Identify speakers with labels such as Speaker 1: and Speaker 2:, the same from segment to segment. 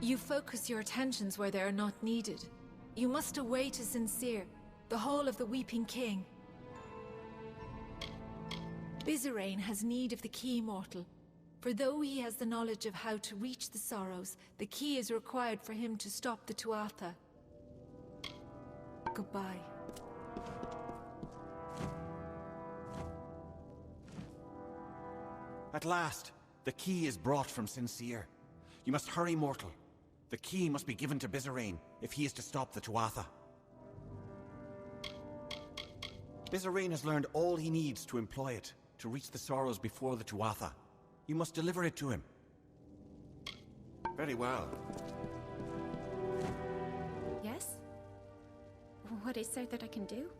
Speaker 1: You focus your attentions where they are not needed. You must away to Sincere, the hall of the Weeping King. Bizarane has need of the key, mortal. For though he has the knowledge of how to reach the Sorrows, the key is required for him to stop the Tuatha. Goodbye.
Speaker 2: At last, the key is brought from Sincere. You must hurry, mortal. The key must be given to Bizarane if he is to stop the Tuatha. Bizarane has learned all he needs to employ it, to reach the Sorrows before the Tuatha. You must deliver it to him. Very well.
Speaker 3: Yes? What is there that I can do?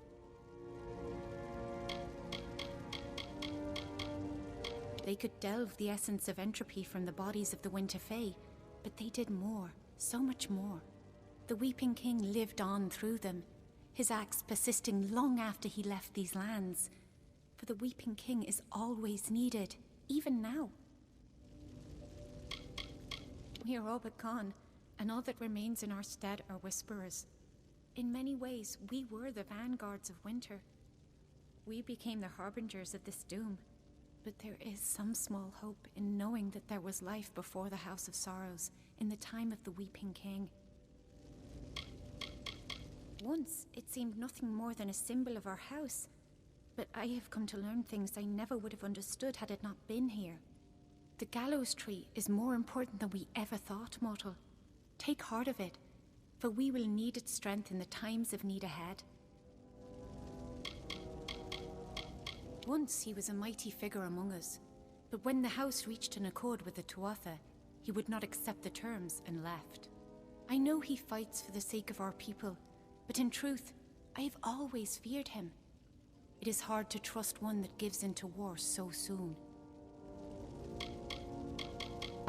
Speaker 3: They could delve the essence of entropy from the bodies of the Winter Fae, but they did more, so much more. The Weeping King lived on through them, his acts persisting long after he left these lands. For the Weeping King is always needed, even now. We are all but gone, and all that remains in our stead are whisperers. In many ways, we were the vanguards of winter. We became the harbingers of this doom. But there is some small hope in knowing that there was life before the House of Sorrows, in the time of the Weeping King. Once, it seemed nothing more than a symbol of our house, but I have come to learn things I never would have understood had it not been here. The gallows tree is more important than we ever thought, mortal. Take heart of it, for we will need its strength in the times of need ahead. Once he was a mighty figure among us, but when the house reached an accord with the Tuatha, he would not accept the terms and left. I know he fights for the sake of our people, but in truth, I have always feared him. It is hard to trust one that gives into war so soon.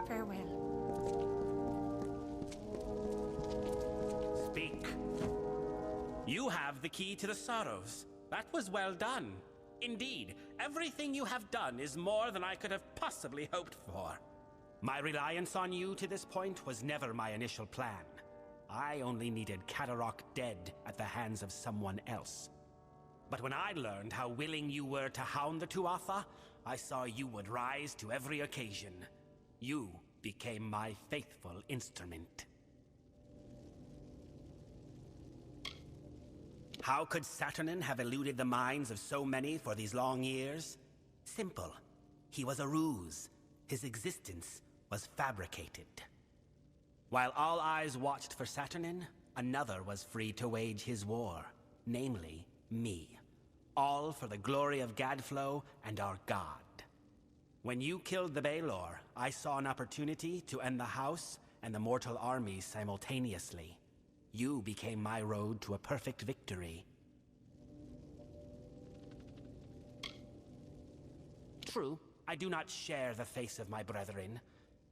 Speaker 3: Farewell.
Speaker 4: Speak. You have the key to the Sorrows. That was well done. Indeed, everything you have done is more than I could have possibly hoped for. My reliance on you to this point was never my initial plan. I only needed Kadarok dead at the hands of someone else. But when I learned how willing you were to hound the Tuatha, I saw you would rise to every occasion. You became my faithful instrument. How could Saturnin have eluded the minds of so many for these long years? Simple. He was a ruse. His existence was fabricated. While all eyes watched for Saturnin, another was free to wage his war, namely me. All for the glory of Gadflow and our god. When you killed the Baelor, I saw an opportunity to end the House and the mortal armies simultaneously. You became my road to a perfect victory. True, I do not share the face of my brethren.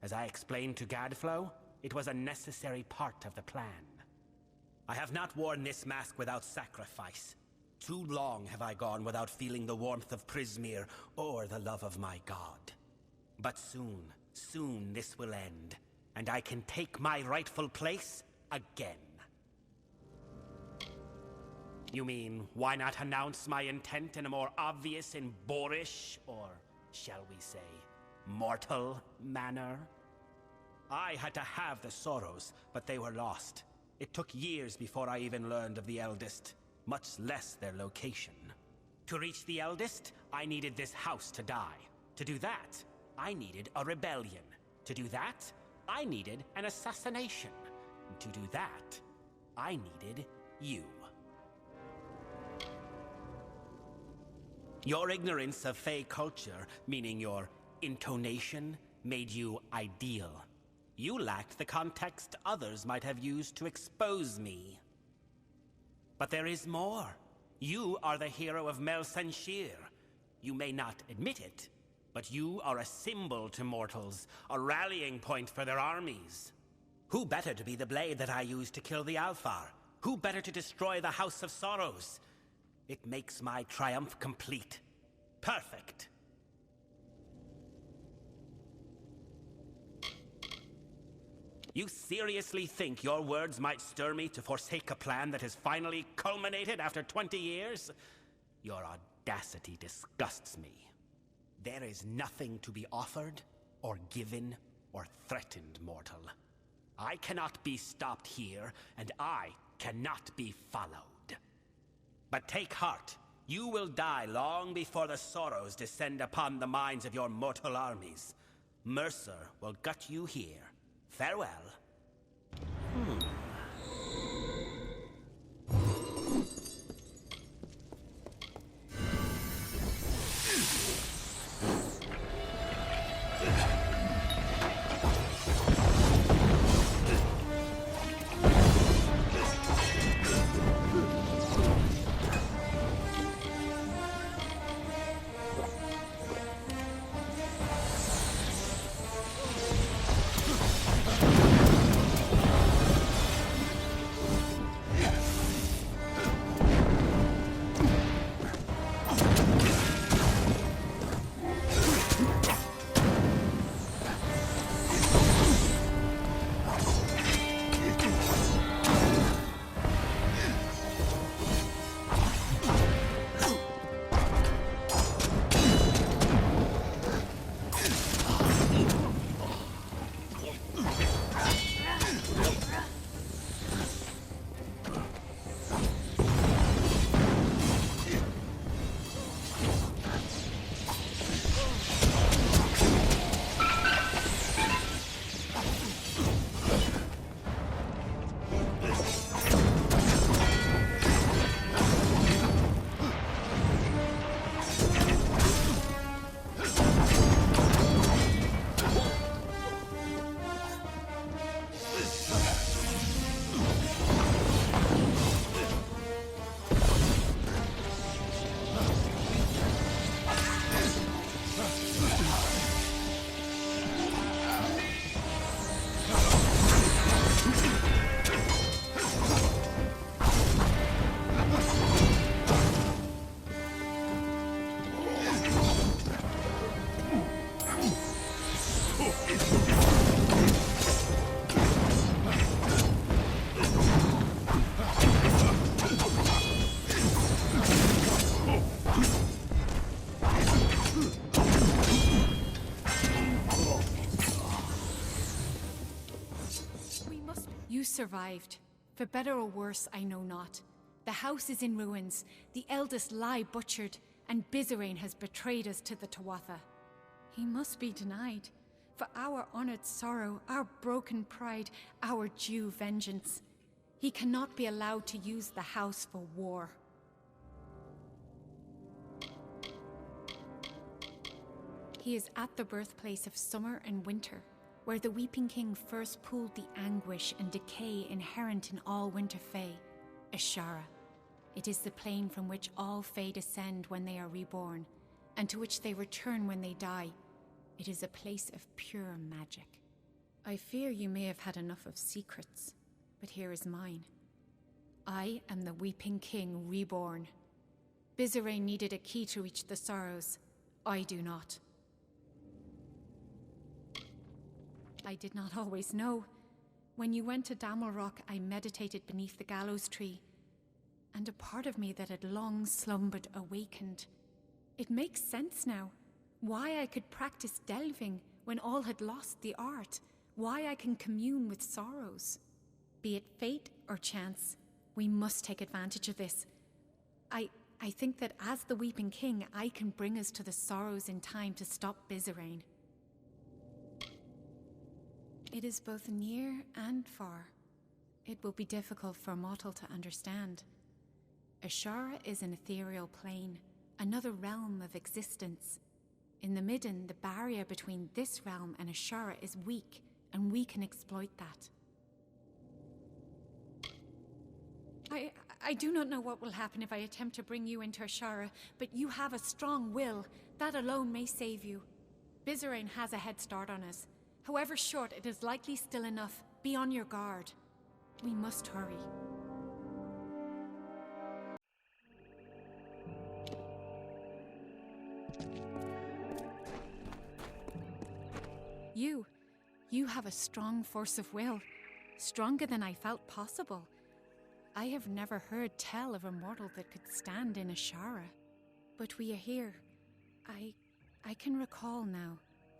Speaker 4: As I explained to Gadflow, it was a necessary part of the plan. I have not worn this mask without sacrifice. Too long have I gone without feeling the warmth of Prismeer or the love of my god. But soon this will end, and I can take my rightful place again. You mean, why not announce my intent in a more obvious and boorish, or shall we say, mortal manner? I had to have the Sorrows, but they were lost. It took years before I even learned of the Eldest, much less their location. To reach the Eldest, I needed this house to die. To do that, I needed a rebellion. To do that, I needed an assassination. And to do that, I needed you. Your ignorance of Fae culture, meaning your intonation, made you ideal. You lacked the context others might have used to expose me. But there is more. You are the hero of Mel Senshir. You may not admit it, but you are a symbol to mortals, a rallying point for their armies. Who better to be the blade that I used to kill the Alfar? Who better to destroy the House of Sorrows? It makes my triumph complete. Perfect. You seriously think your words might stir me to forsake a plan that has finally culminated after 20 years? Your audacity disgusts me. There is nothing to be offered, or given, or threatened, mortal. I cannot be stopped here, and I cannot be followed. But take heart. You will die long before the sorrows descend upon the minds of your mortal armies. Mercer will gut you here. Farewell.
Speaker 3: You survived. For better or worse, I know not. The house is in ruins, the eldest lie butchered, and Bizerain has betrayed us to the Tuatha. He must be denied. For our honored sorrow, our broken pride, our due vengeance. He cannot be allowed to use the house for war. He is at the birthplace of summer and winter, where the Weeping King first pooled the anguish and decay inherent in all winter fae, Ashara. It is the plane from which all fae descend when they are reborn, and to which they return when they die. It is a place of pure magic. I fear you may have had enough of secrets, but here is mine. I am the Weeping King reborn. Bizerain needed a key to reach the sorrows. I do not. I did not always know. When you went to Amalur, I meditated beneath the gallows tree, and a part of me that had long slumbered awakened. It makes sense now. Why I could practice delving when all had lost the art. Why I can commune with sorrows. Be it fate or chance, we must take advantage of this. I think that as the Weeping King, I can bring us to the sorrows in time to stop Bizerain. It is both near and far. It will be difficult for a mortal to understand. Ashara is an ethereal plane, another realm of existence. In the Midden, the barrier between this realm and Ashara is weak, and we can exploit that. I do not know what will happen if I attempt to bring you into Ashara, but you have a strong will. That alone may save you. Bizerain has a head start on us. However short, it is likely still enough. Be on your guard. We must hurry. You have a strong force of will, stronger than I felt possible. I have never heard tell of a mortal that could stand in Ashara. But we are here. I can recall now,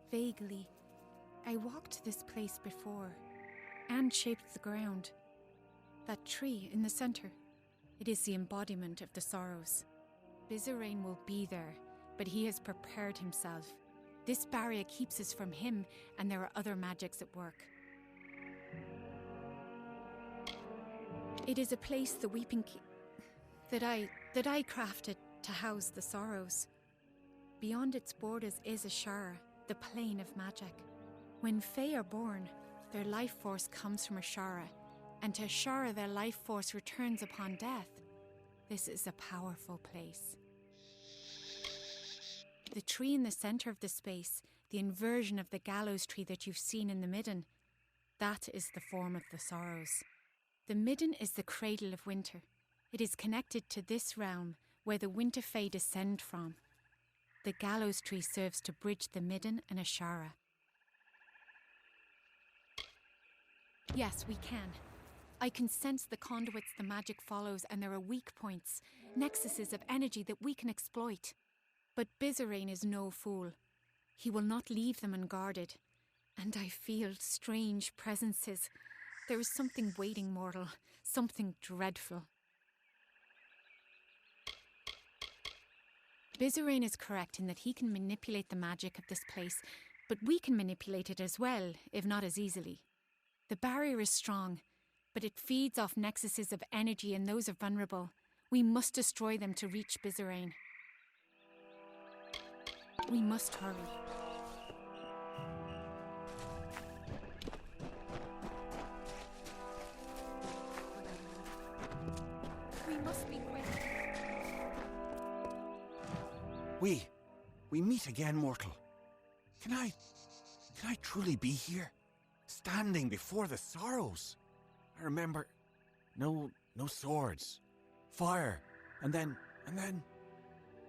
Speaker 3: vaguely. I walked this place before, and shaped the ground. That tree in the center, it is the embodiment of the sorrows. Bizarrain will be there, but he has prepared himself. This barrier keeps us from him, and there are other magics at work. It is a place the Weeping that I crafted to house the sorrows. Beyond its borders is Ashara, the plane of magic. When Fae are born, their life force comes from Ashara, and to Ashara their life force returns upon death. This is a powerful place. The tree in the center of the space, the inversion of the gallows tree that you've seen in the midden, that is the form of the sorrows. The midden is the cradle of winter. It is connected to this realm where the winter fae descend from. The gallows tree serves to bridge the midden and Ashara. Yes, we can. I can sense the conduits the magic follows, and there are weak points, nexuses of energy that we can exploit. But Bizarrain is no fool. He will not leave them unguarded. And I feel strange presences. There is something waiting, mortal. Something dreadful. Bizarrain is correct in that he can manipulate the magic of this place, but we can manipulate it as well, if not as easily. The barrier is strong, but it feeds off nexuses of energy, and those are vulnerable. We must destroy them to reach Bizarrain. We must hurry. We must be quick.
Speaker 2: We meet again, mortal. Can I truly be here? Standing before the sorrows? I remember no swords, fire, and then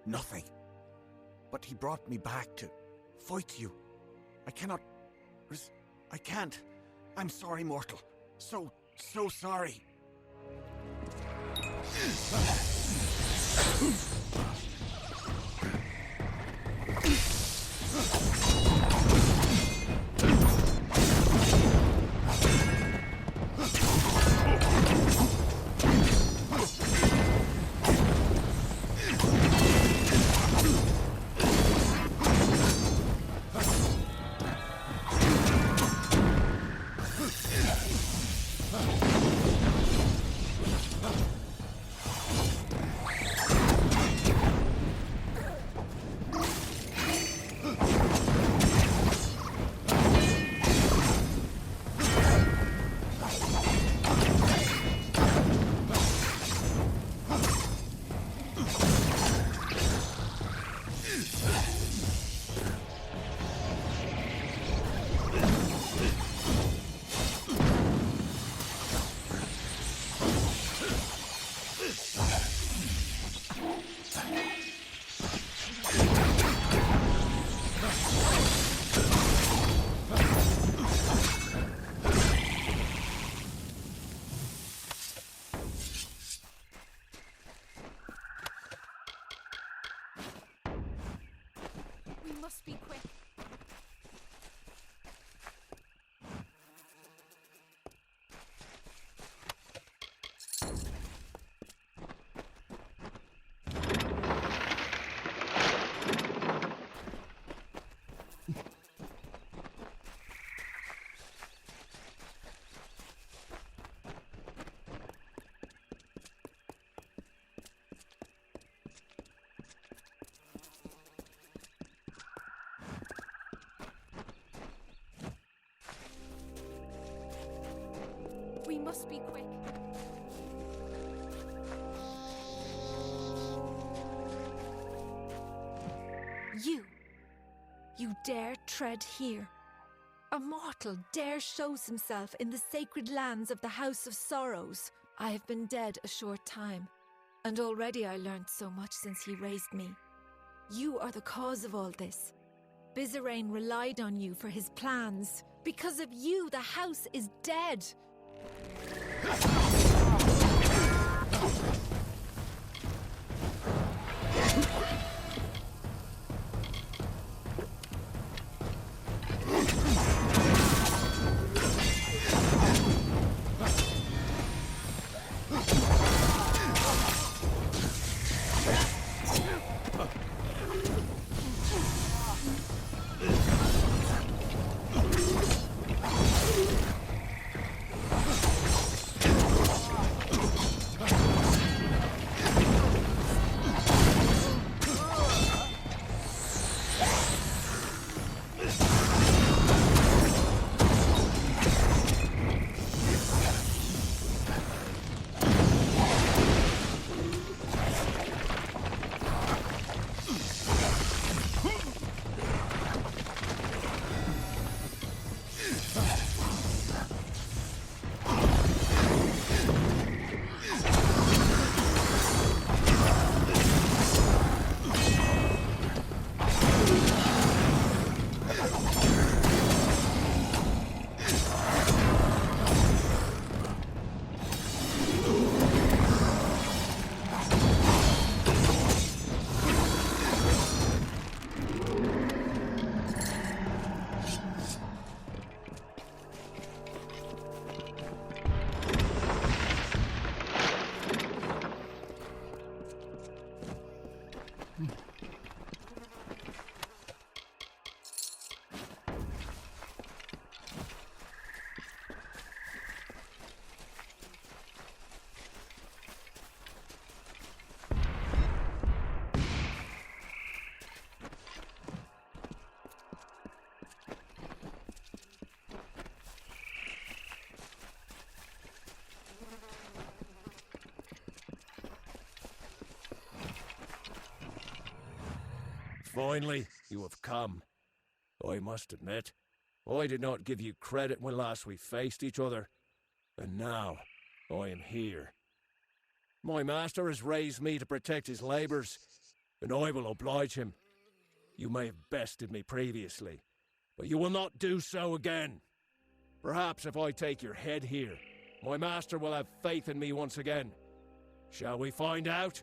Speaker 2: nothing. But he brought me back to fight you. I can't. I'm sorry, mortal. So sorry.
Speaker 1: We must be quick. We must be quick. You dare tread here? A mortal dare shows himself in the sacred lands of the House of Sorrows. I have been dead a short time, and already I learned so much since he raised me. You are the cause of all this. Bizarane relied on you for his plans. Because of you, the house is dead.
Speaker 5: Finally, you have come. I must admit, I did not give you credit when last we faced each other, and now I am here. My master has raised me to protect his labours, and I will oblige him. You may have bested me previously, but you will not do so again. Perhaps if I take your head here, my master will have faith in me once again. Shall we find out?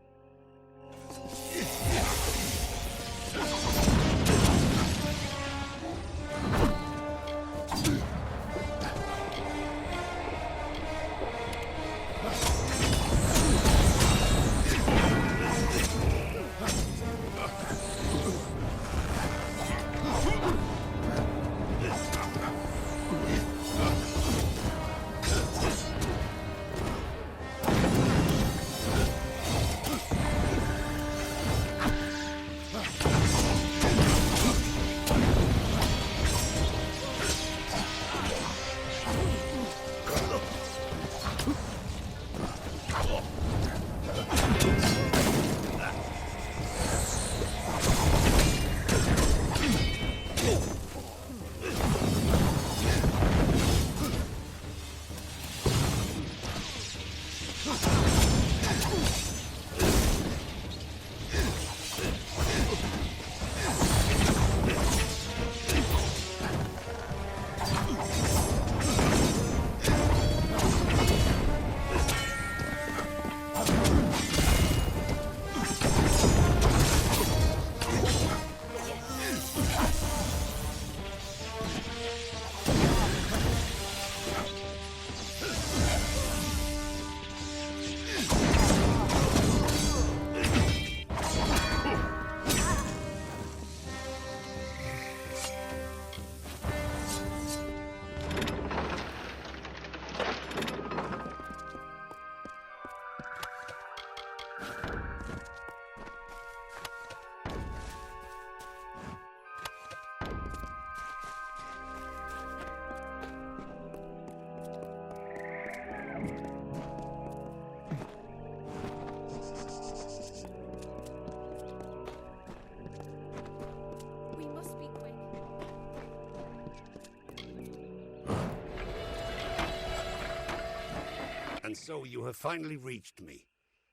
Speaker 6: And so you have finally reached me.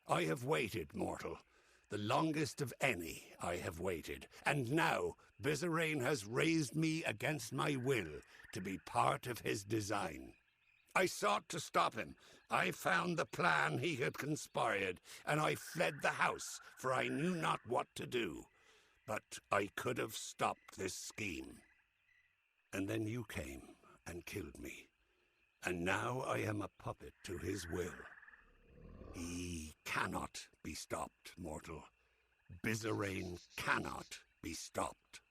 Speaker 6: I have waited, mortal. The longest of any I have waited, and now Bizarane has raised me against my will to be part of his design. I sought to stop him. I found the plan he had conspired, and I fled the house, for I knew not what to do. But I could have stopped this scheme. And then you came and killed me, and now I am a puppet to his will. He cannot be stopped, mortal. Bizarane cannot be stopped.